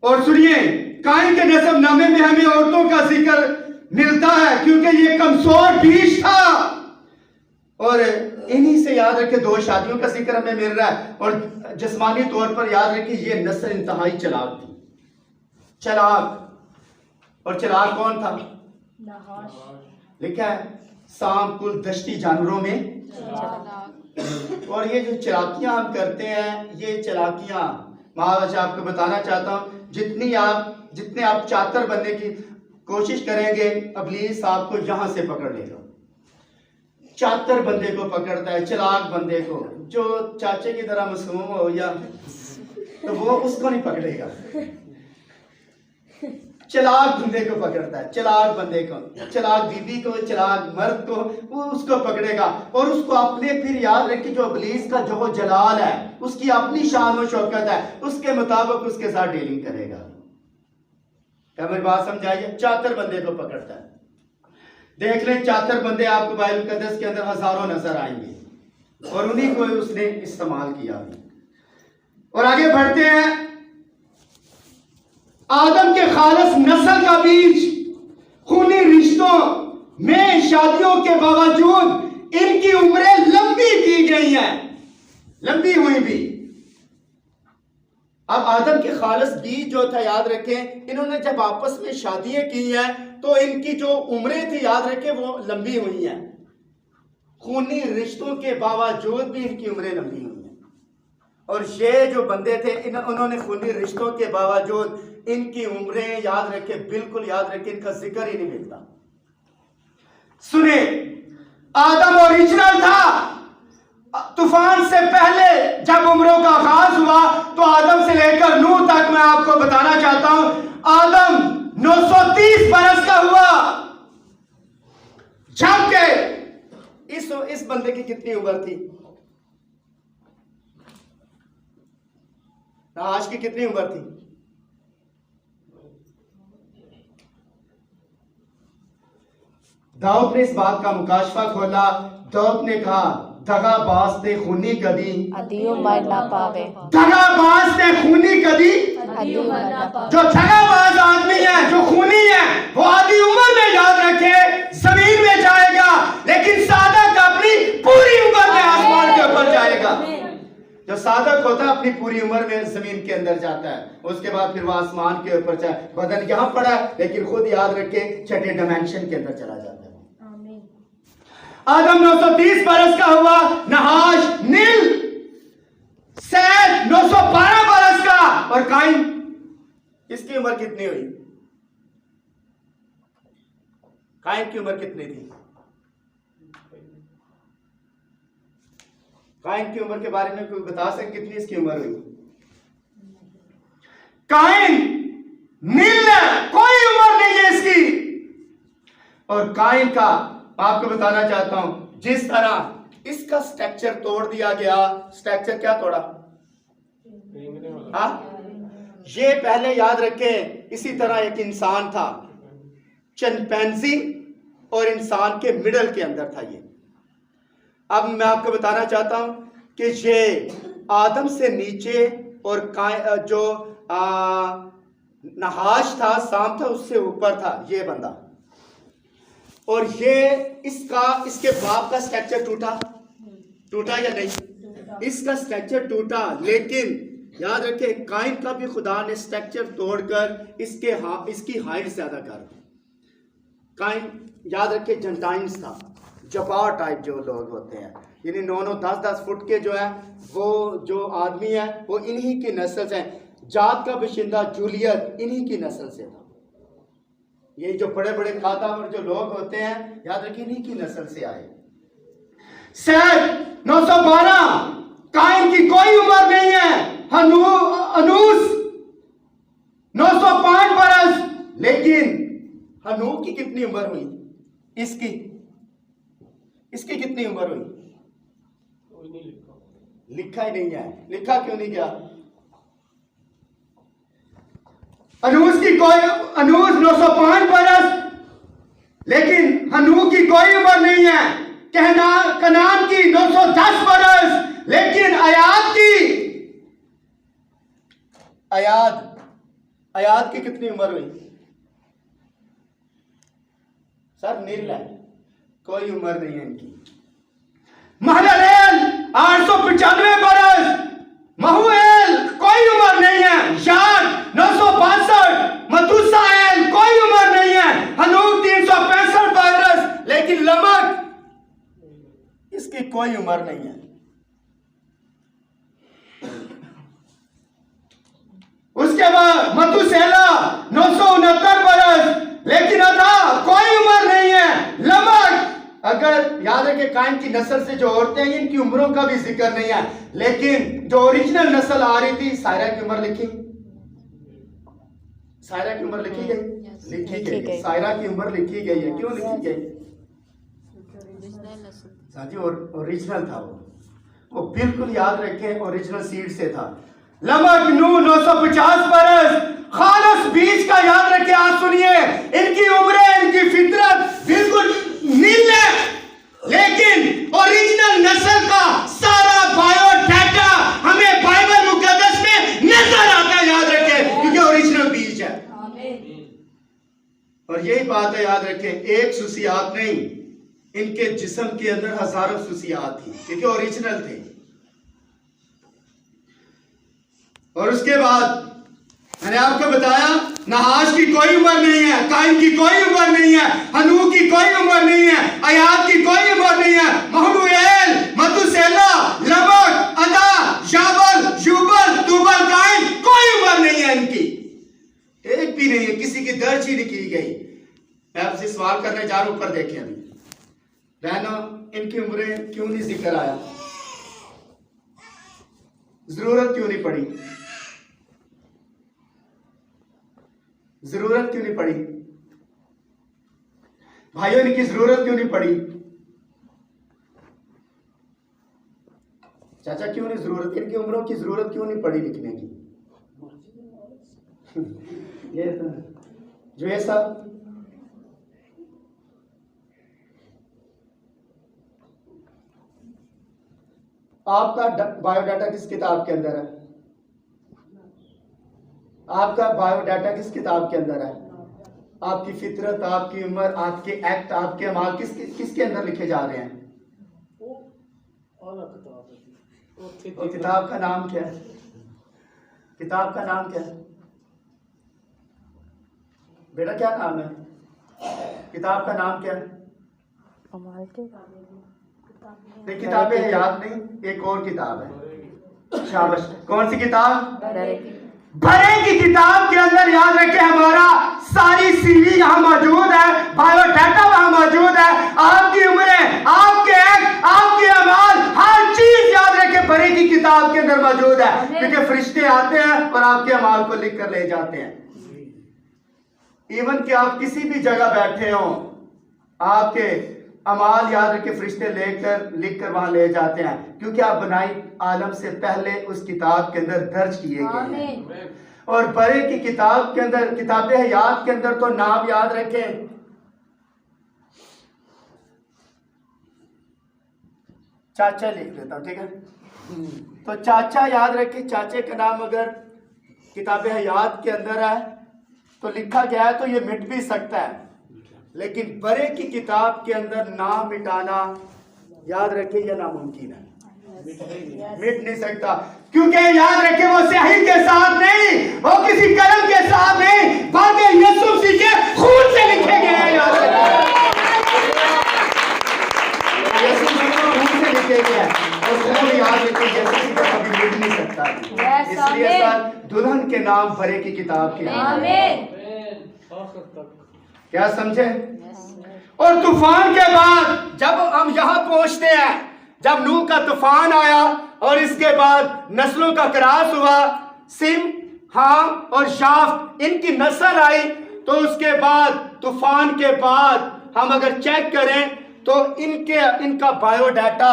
और सुनिए, काइन के नसबनामे में हमें औरतों का जिक्र मिलता है क्योंकि ये कमजोर बीज था। और इन्हीं से याद रखे दो शादियों का जिक्र हमें मिल रहा है। और जिस्मानी तौर पर याद रखिए ये नस्ल इंतहाई चलाक थी, चलाक। और चलाक कौन था? लिखा है सांप कुल दश्ती जानवरों में चलाक। और ये जो चलाकियां हम करते हैं, ये चलाकियां मैं आज आपको बताना चाहता हूं, जितने आप चातर बनने की कोशिश करेंगे, इब्लीस आपको यहां से पकड़ लेगा। चातर बंदे को पकड़ता है, चलाक बंदे को, जो चाचे की तरह मासूम हो या तो वो उसको नहीं पकड़ेगा। चलाक बंदे को पकड़ता है, चलाक बंदे को, चलाक बीबी को, चलाक मर्द को, वो उसको पकड़ेगा। और उसको अपने, फिर याद रखिए जो इब्लीस का जो जलाल है, उसकी अपनी शान और शौकत है, उसके मुताबिक उसके साथ डीलिंग करेगा। क्या मेरी बात समझाइए? चातर बंदे को पकड़ता है। देख लें, चातर बंदे आपको बाइबल मुकद्दस के अंदर हजारों नजर आएंगे और उन्हीं को उसने इस्तेमाल किया। और आगे बढ़ते हैं, आदम के खालिस नस्ल का बीज खूनी रिश्तों में शादियों के बावजूद इनकी उम्रें लंबी की गई हैं, लंबी हुई भी। अब आदम के खालिस बीज जो था, याद रखें, इन्होंने जब आपस में शादियां की हैं तो इनकी जो उम्रें थी, याद रखें, वो लंबी हुई हैं। खूनी रिश्तों के बावजूद भी इनकी उम्रें लंबी हुई हैं। और ये जो बंदे थे, उन्होंने खूनी रिश्तों के बावजूद इनकी उम्रें, याद रखे, बिल्कुल याद रखे, इनका जिक्र ही नहीं मिलता। सुने, आदम ओरिजिनल था। तूफान से पहले जब उम्रों का आगाज हुआ तो आदम से लेकर नूह तक मैं आपको बताना चाहता हूं, आदम 930 बरस का हुआ। जबकि इस बंदे की कितनी उम्र थी? आज की कितनी उम्र थी? दाऊद ने इस बात का मुकाशफा खोला। दाऊद ने कहा, दगाबाज ने खूनी कदी अदियो मर ना पावे। दगाबाज ने खूनी कदी अदियो मर ना पावे। जो दगाबाज आदमी है, जो खूनी है, वो आधी उम्र में, याद रखे, जमीन में जाएगा, लेकिन सादक अपनी पूरी उम्र में आसमान के ऊपर जाएगा। जो सादक होता है अपनी पूरी उम्र में जमीन के अंदर जाता है, उसके बाद फिर वो आसमान के ऊपर जाए। बदन यहाँ पड़ा है लेकिन खुद याद रखे छठे डायमेंशन के अंदर चला जाता है। आदम 930 बरस का हुआ। नहाश, नील, सैद 912 बरस का। और काइन, इसकी उम्र कितनी हुई? काइन की उम्र कितनी थी? काइन की उम्र के बारे में कोई बता सकते कितनी इसकी उम्र हुई? काइन, नील, कोई उम्र और काइन का आपको बताना चाहता हूं, जिस तरह इसका स्ट्रक्चर तोड़ दिया गया। स्ट्रक्चर क्या तोड़ा? ये पहले याद रखें, इसी तरह एक इंसान था, चिंपैंजी और इंसान के मिडल के अंदर था ये। अब मैं आपको बताना चाहता हूं कि ये आदम से नीचे और जो नहाश था, साम था, उससे ऊपर था ये बंदा। और ये इसके बाप का स्ट्रक्चर टूटा या नहीं? इसका स्ट्रक्चर टूटा, लेकिन याद रखे काइन का भी खुदा ने स्ट्रक्चर तोड़कर इसकी हाइट ज्यादा कर। काइन याद रखे जेंटाइल्स था, जबार टाइप जो लोग होते हैं, यानी 9-9, 10-10 फुट के जो है वो जो आदमी है वो इन्हीं की नस्ल से है। जात का बशिंदा जूलियत इन्हीं की नस्ल से था। ये जो बड़े बड़े खातावर जो लोग होते हैं, याद रखिए इन्हीं की नस्ल से आए। सेट 912, काइन की कोई उम्र नहीं है। अनूस 905 बरस, लेकिन हनूक की कितनी उम्र हुई? इसकी कितनी उम्र हुई? लिखा ही नहीं है। लिखा क्यों नहीं गया? अनूस 905 बरस, लेकिन हनूक की कोई उम्र नहीं है। कनान की 910 बरस, लेकिन अयाद की कितनी उम्र हुई? सर नील है, कोई उम्र नहीं है इनकी। महललेल 895 बरस, महुएल कोई उम्र नहीं है। याद 962, मतुसाएल कोई उम्र नहीं है। हनूक 365 बरस, लेकिन लमक इसकी कोई उम्र नहीं है। उसके बाद मतुसेला 969 बरस, लेकिन अदा कोई उम्र नहीं है। लमक, अगर याद है कि काइन की नस्ल से जो औरतें हैं इनकी उम्रों का भी जिक्र नहीं है, लेकिन जो ओरिजिनल नस्ल आ रही थी, सायरा की उम्र लिखी? सायरा की उम्र लिखी गई। सायरा की उम्र लिखी गई है। क्यों लिखी गई? साथी ओरिजिनल था वो बिल्कुल याद रखें, ओरिजिनल सीड से था। लमक 950 बरस, खालस बीज का याद रखे। आज सुनिए, इनकी उम्रें, इनकी फितरत बिल्कुल नील है, लेकिन ओरिजिनल नस्ल का सारा बायोडाटा हमें बाइबल मुकद्दस में नजर आता है। याद रखें, क्योंकि ओरिजिनल बीज है। और यही बात है, याद रखें, एक सुसियात नहीं, इनके जिस्म के अंदर हजारों सुसियात थी, क्योंकि ओरिजिनल थे। और उसके बाद मैंने आपको बताया, नहाश की कोई उम्र नहीं है, काइन की कोई उम्र नहीं है, हनूक की कोई उम्र नहीं है, अयाद की कोई उम्र नहीं है, महलूएल, मतुसेला, लमक, अदा, शाबल, यूबल, तुबल, काइन कोई उम्र नहीं है इनकी, एक भी नहीं है, किसी की दर्ज ही नहीं की गई। मैं आपसे सवाल करने जा रहा हूं, ऊपर देखें अभी रहना, इनकी उम्रें क्यों नहीं जिक्र आया? जरूरत क्यों नहीं पड़ी? जरूरत क्यों नहीं पड़ी भाइयों? इनकी जरूरत क्यों नहीं पड़ी? चाचा क्यों नहीं जरूरत? इनकी उम्रों की जरूरत क्यों नहीं पड़ी लिखने की? ये तो जो ऐसा आपका बायोडाटा किस किताब के अंदर है? आपका बायोडाटा किस किताब के अंदर है? आपकी फितरत, आपकी उम्र, आपके एक्ट, आपके अमाल किसके अंदर लिखे जा रहे हैं? और किताब का नाम क्या है? किताब का नाम क्या है बेटा? क्या नाम है किताब का? नाम क्या है? नहीं, किताबें याद नहीं, एक और किताब है। शाबाश, कौन सी किताब? भरे की किताब के अंदर याद रखे, हमारा सारी सीवी यहाँ मौजूद है, बायोडाटा वहां मौजूद है, आपकी उम्रें, आपके एक्ट, आपके अमाल, हर चीज याद रखे भरे की किताब के अंदर मौजूद है, क्योंकि फरिश्ते आते हैं और आपके अमाल को लिख कर ले जाते हैं। इवन कि आप किसी भी जगह बैठे हो, आपके अमाल याद रखे फरिश्ते लेकर लिख कर वहां ले जाते हैं, क्योंकि आप बनाई आलम से पहले उस किताब के अंदर दर्ज किए गए हैं। और बड़े की किताब के अंदर, किताब हयात के अंदर तो नाम याद रखें, चाचा लिख देता हूं, ठीक है। तो चाचा याद रखे, चाचे का नाम अगर किताब हयात के अंदर है तो लिखा गया है तो ये मिट भी सकता है, लेकिन बड़े की किताब के अंदर नाम मिटाना याद रखे यह नामुमकिन है, मिट नहीं सकता। क्योंकि याद रखे वो स्याही के साथ नहीं, वो किसी कलम के साथ नहीं, बल्कि यीशु मसीह के खून से लिखे गए हैं। याद रखे यीशु मसीह के खून से लिखे गए हैं, और खून याद रखे यीशु मसीह का कभी मिट नहीं सकता। इसलिए सर दुल्हन के नाम बड़े की किताब के आमीन। क्या समझे? और तूफान के बाद जब हम यहां पहुंचते हैं, जब नूह का तूफान आया और इसके बाद नस्लों का क्रॉस हुआ, सिम, हाम और शाफ इनकी नस्ल आई, तो उसके बाद तूफान के बाद हम अगर चेक करें तो इनका बायोडाटा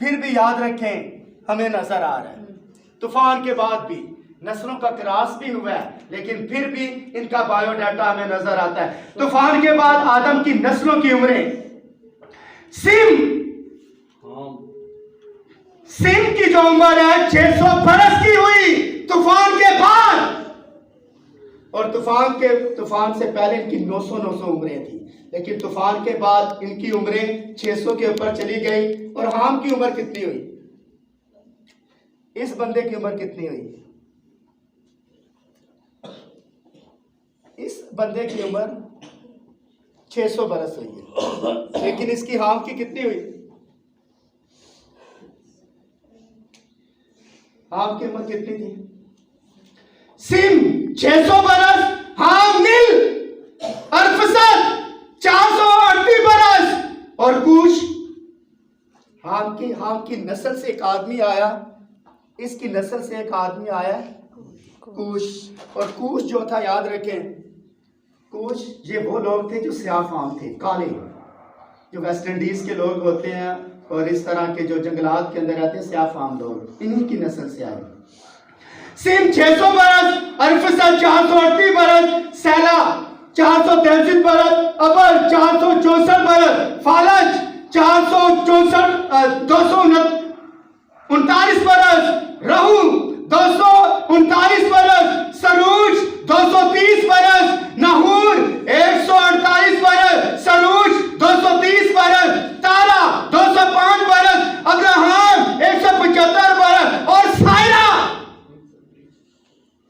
फिर भी याद रखें हमें नजर आ रहा है। तूफान के बाद भी नस्लों का क्रॉस भी हुआ है, लेकिन फिर भी इनका बायोडाटा हमें नजर आता है। तूफान के बाद आदम की नस्लों की उम्रें, सिम की जो उम्र है 600 बरस की हुई तूफान के बाद, और तूफान से पहले इनकी 900 उम्रें थी, लेकिन तूफान के बाद इनकी उम्रें 600 के ऊपर चली गई। और हाम की उम्र कितनी हुई? इस बंदे की उम्र कितनी हुई? इस बंदे की उम्र 600 बरस हुई है, लेकिन इसकी हाम की कितनी हुई? हाम की उम्र कितनी थी? सिम 600 बरस, हाम नील अरफसद 438 बरस, और कूश हाम की नस्ल से एक आदमी आया, इसकी नस्ल से एक आदमी आया कूश। और कूश जो था याद रखें, कूश ये वो लोग थे जो स्याह फाम थे, काले, जो वेस्ट इंडीज के लोग होते हैं और इस तरह के जो जंगलात के अंदर रहते हैं स्याह फाम लोग, इन्हीं की नस्ल से आए। सिम 600 बरस, अरफसद 438 बरस, सैला 433 बरस, अबर 464 बरस, फालज 239 बरस, रहू 239 बरस, सरूज 230 बरस, नहूर 148 बरस, सरूज 230 बरस, तारा 205 बरस, अब्राहम 175 बरस, और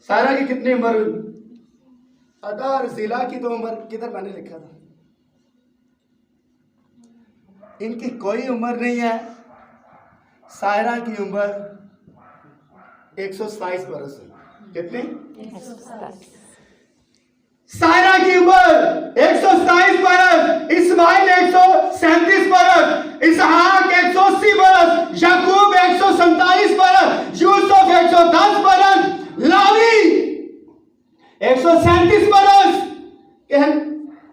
सारा की कितनी उम्र हुई? अदार जिला की तो उम्र किधर मैंने लिखा था, इनकी कोई उम्र नहीं है। सायरा की उम्र 127 बरस है। कितनी? 127। सायरा की उम्र 127 बरस, इस्माइल 137 बरस, इसहाक 180 बरस, याकूब 147 बरस, यूसुफ 110 बरस, लावी 137 बरस,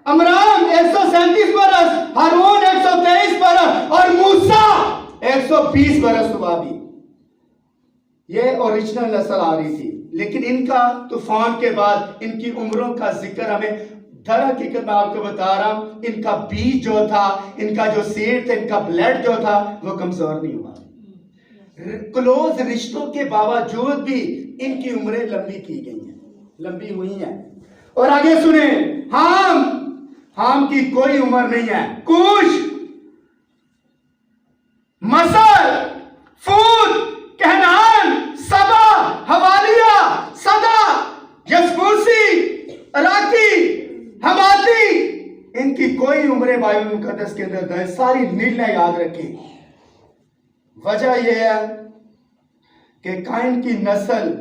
अमराम 137 बरस, हारून 123 बरस, और मूसा 120 बरस हुआ भी। ये ओरिजिनल नस्ल आ रही थी, लेकिन इनका तूफान के बाद इनकी उम्रों का जिक्र हमें दर हकीकत मैं आपको बता रहा हूं, इनका बीज जो था, इनका जो सीड था, इनका ब्लड जो था वो कमजोर नहीं हुआ। क्लोज रिश्तों के बावजूद भी इनकी उम्रें लंबी की गई हैं, लंबी हुई हैं। और आगे सुने, हाम की कोई उम्र नहीं है। कूश, मसर, फूद, कहनान, सबा, हवालिया, सदा, यस्बूसी, अराकी, हमाती, इनकी कोई उम्र बाइबल मुकद्दस के अंदर दर्ज, सारी नीलें याद रखी। वजह यह है कि काइन की नस्ल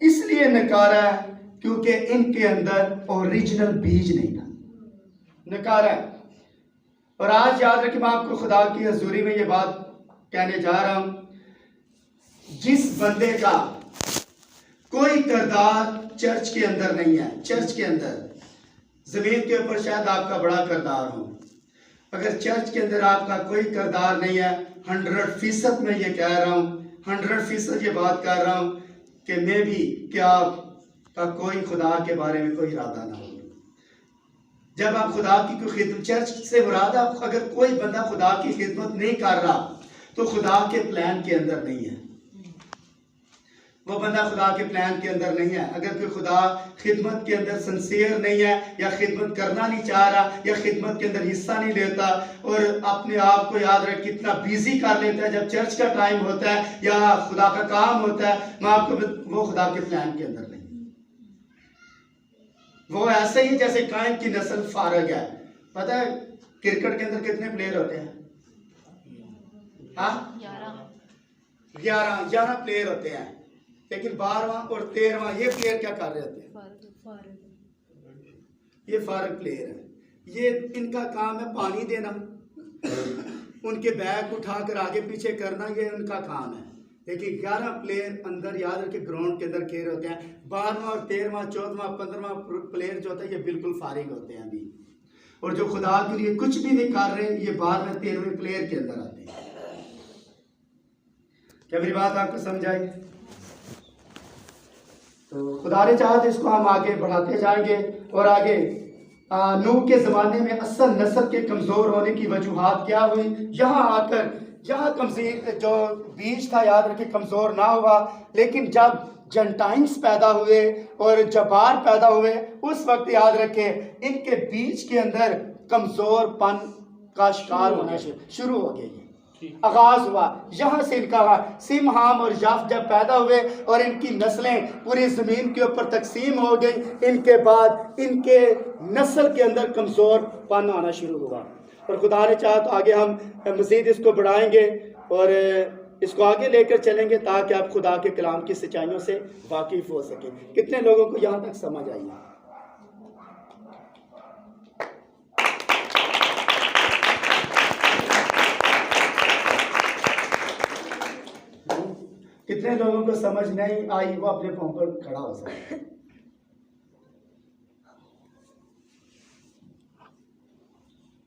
इसलिए नकारा है क्योंकि इनके अंदर ओरिजिनल बीज नहीं था, नकारा है। और आज याद रखिए, मैं आपको खुदा की हजूरी में ये बात कहने जा रहा हूं, जिस बंदे का कोई किरदार चर्च के अंदर नहीं है, चर्च के अंदर जमीन के ऊपर शायद आपका बड़ा किरदार हो, अगर चर्च के अंदर आपका कोई किरदार नहीं है, 100% मैं ये कह रहा हूँ, 100% ये बात कर रहा हूँ कि मैं भी कि आपका कोई खुदा के बारे में कोई इरादा ना हो। जब आप खुदा की कोई खिदमत, चर्च से मुराद आप, अगर कोई बंदा खुदा की खिदमत नहीं कर रहा तो खुदा के प्लान के अंदर नहीं है, वो बंदा खुदा के प्लान के अंदर नहीं है। अगर कोई खुदा खिदमत के अंदर सिंसियर नहीं है, या खिदमत करना नहीं चाह रहा, या खिदमत के अंदर हिस्सा नहीं लेता, और अपने आप को याद रख कितना बिजी कर लेता है जब चर्च का टाइम होता है या खुदा का काम होता है, मैं आपको, वो खुदा के प्लान के अंदर नहीं। वो ऐसे ही जैसे कायम की नस्ल फारग है। पता है क्रिकेट के अंदर कितने प्लेयर होते हैं? हाँ, 11 प्लेयर होते हैं, लेकिन 12वां और 13वां ये प्लेयर क्या कर रहे होते हैं? ये फारग प्लेयर है। ये इनका काम है पानी देना, उनके बैग उठाकर आगे पीछे करना, ये उनका काम है। लेकिन 11 प्लेयर अंदर, याद रखे, ग्राउंड के अंदर खेल होते हैं। 12वां और 13वां 14वां 15वां प्लेयर जो होता है ये बिल्कुल फारिग होते हैं अभी, और जो खुदा के लिए कुछ भी नहीं कर रहे, ये 12वें 13वें प्लेयर के अंदर आते हैं। क्या मेरी बात आपको समझ आई? तो खुदा ने चाहा तो इसको हम आगे बढ़ाते जाएंगे, और आगे नूह के ज़माने में असल नस्ल के कमज़ोर होने की वजूहात क्या हुई, यहाँ आकर यहाँ कमज़ोर जो बीज था, याद रखे, कमज़ोर ना हुआ। लेकिन जब जंटाइम्स पैदा हुए और जबार पैदा हुए, उस वक्त याद रखे इनके बीज के अंदर कमज़ोरपन का शिकार होना शुरू हो गया, आगाज हुआ। यहाँ से इनका सिम, हाम और जाफ जब पैदा हुए और इनकी नस्लें पूरी ज़मीन के ऊपर तकसीम हो गई, इनके बाद इनके नस्ल के अंदर कमज़ोरपन आना शुरू हुआ। और खुदा ने चाहा तो आगे हम मज़ीद इसको बढ़ाएंगे और इसको आगे लेकर चलेंगे, ताकि आप खुदा के कलाम की सच्चाइयों से वाकिफ़ हो सके। कितने लोगों को यहाँ तक समझ आई? कितने लोगों को समझ नहीं आई? वो अपने पांव पर खड़ा हो सकता है।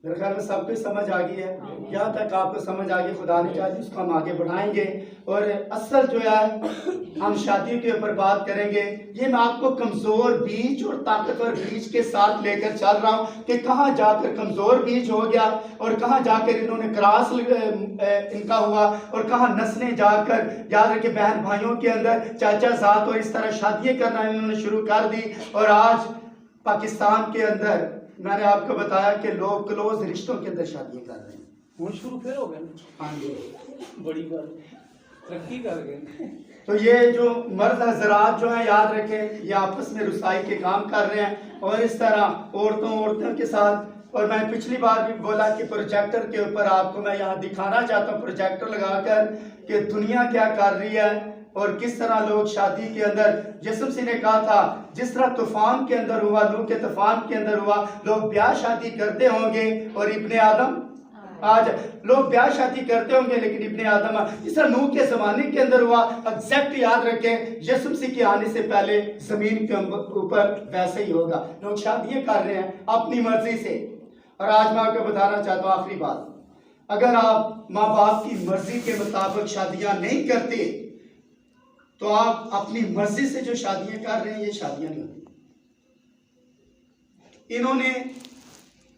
मेरे ख्याल में सबको समझ आ गई है। यहाँ तक आपको समझ आ गई, खुदा ने चाहा जिसको हम आगे बढ़ाएंगे, और असल जो है हम शादी के ऊपर बात करेंगे। ये मैं आपको कमज़ोर बीज और ताकतवर बीज के साथ लेकर चल रहा हूँ कि कहाँ जाकर कमज़ोर बीज हो गया और कहाँ जाकर इन्होंने क्रॉस इनका हुआ, और कहाँ नस्लें जाकर, याद रखे, बहन भाइयों के अंदर चाचा साथ और इस तरह शादियाँ करना इन्होंने शुरू कर दी। और आज पाकिस्तान के अंदर मैंने आपको बताया कि लोग क्लोज रिश्तों के अंदर शादियाँ कर रहे हैं। वो शुरू फिर हो गए। हाँ जी, बड़ी बात, तरक्की कर गए। तो ये जो मर्द हजरात जो हैं, याद रखें, ये आपस में रुसाई के काम कर रहे हैं, और इस तरह औरतों के साथ। और मैं पिछली बार भी बोला कि प्रोजेक्टर के ऊपर आपको मैं यहाँ दिखाना चाहता हूँ, प्रोजेक्टर लगाकर, कि दुनिया क्या कर रही है और किस तरह लोग शादी के अंदर, जिस्म से ने कहा था, जिस तरह तूफान के अंदर हुआ, नूह के तूफान के अंदर हुआ, लोग ब्याह शादी करते होंगे और इब्ने आदम आज लोग ब्याह शादी करते होंगे, लेकिन इब्ने आदम जिस तरह नूह के ज़माने के अंदर हुआ, एग्जैक्ट याद रखें, यीशु मसीह के आने से पहले ज़मीन के ऊपर वैसे ही होगा। लोग शादियाँ कर रहे हैं अपनी मर्जी से। और आज मैं आपको बताना चाहता हूँ आखिरी बात, अगर आप माँ बाप की मर्जी के मुताबिक शादियाँ नहीं करते, तो आप अपनी मर्जी से जो शादियां कर रहे हैं, ये शादियां नहीं होती। इन्होंने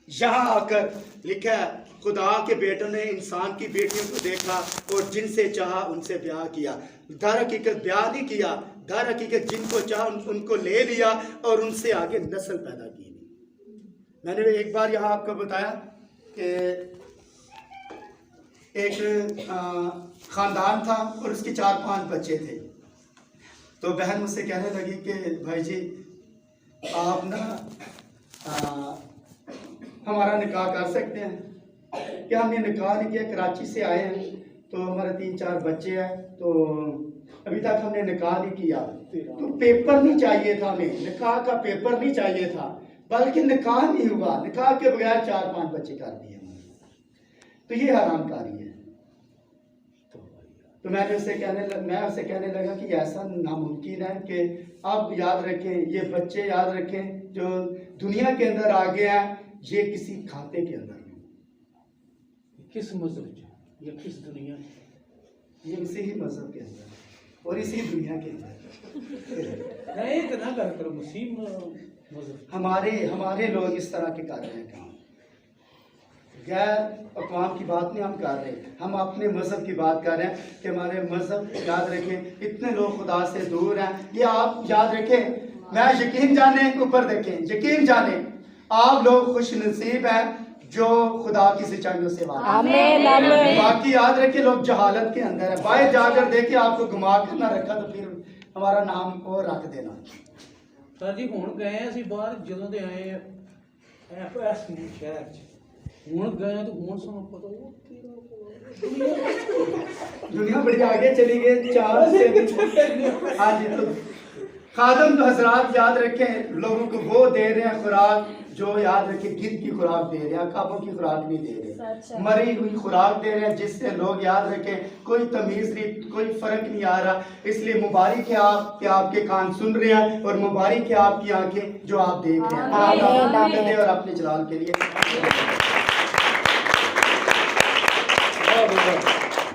यहां आकर लिखा है, खुदा के बेटों ने इंसान की बेटियों को देखा और जिनसे चाहा उनसे ब्याह किया। दर हकीकत ब्याह नहीं किया, दर हकीकत जिनको चाहा उनको ले लिया और उनसे आगे नस्ल पैदा की। मैंने एक बार यहाँ आपको बताया कि एक ख़ानदान था और उसके 4-5 बच्चे थे। तो बहन मुझसे कहने लगी कि भाई जी आप ना हमारा निकाह कर सकते हैं क्या? हमने निकाह नहीं किया, कराची से आए हैं, तो हमारे 3-4 बच्चे हैं, तो अभी तक हमने निकाह नहीं किया। तो पेपर नहीं चाहिए था हमें, निकाह का पेपर नहीं चाहिए था, बल्कि निकाह नहीं हुआ, निकाह के बगैर 4-5 बच्चे कर दिए। तो ये हरामकारी है। तो मैं उससे कहने लगा कि ऐसा नामुमकिन है कि अब याद रखें, ये बच्चे याद रखें जो दुनिया के अंदर आ गए हैं, ये किसी खाते के अंदर नहीं। किस मजहब च या किस दुनिया च? ये इसी ही मजहब के अंदर और इसी दुनिया के अंदर नहीं तो ना कर करो मुस्लिम मजहब। हमारे लोग इस तरह के कर रहे हैं काम। गैर अक़वाम की बात नहीं हम कर रहे, हम अपने मज़हब की बात कर रहे हैं कि हमारे मज़हब, याद रखें इतने लोग खुदा से दूर हैं। ये आप याद रखें, मैं यकीन जाने ऊपर देखें, यकीन जाने आप लोग खुश नसीब हैं जो खुदा की सच्चाइयों से वाकिफ हैं। बाकी याद रखें लोग जहालत के अंदर है। बाहर जाकर देखे आपको घुमा कर ना रखा तो फिर हमारा नाम और रख देना। सर जी हुण गए ਅਸੀਂ ਬਾਹਰ ਜਦੋਂ ਦੇ ਆਏ ਐਸ ਸ਼ਹਿਰ ਚ ਹੁਣ ਗਏ तो ਹੁਣ ਸਾਨੂੰ पता ਉਹ दुनिया बड़ी आगे चली गई 4 से। हाँ जी, तो खादम तो हजरात याद रखें लोगों को वो दे रहे हैं खुराक जो याद रखें गिद्ध की खुराक दे रहे हैं, काबों की खुराक नहीं दे रहे, मरी हुई खुराक दे रहे हैं जिससे लोग याद रखें कोई तमीज़ नहीं, कोई फ़र्क नहीं आ रहा। इसलिए मुबारक है आप कि आपके कान सुन रहे हैं और मुबारक है आपकी आंखें जो आप देख रहे हैं। आप दे और अपने जलाल के लिए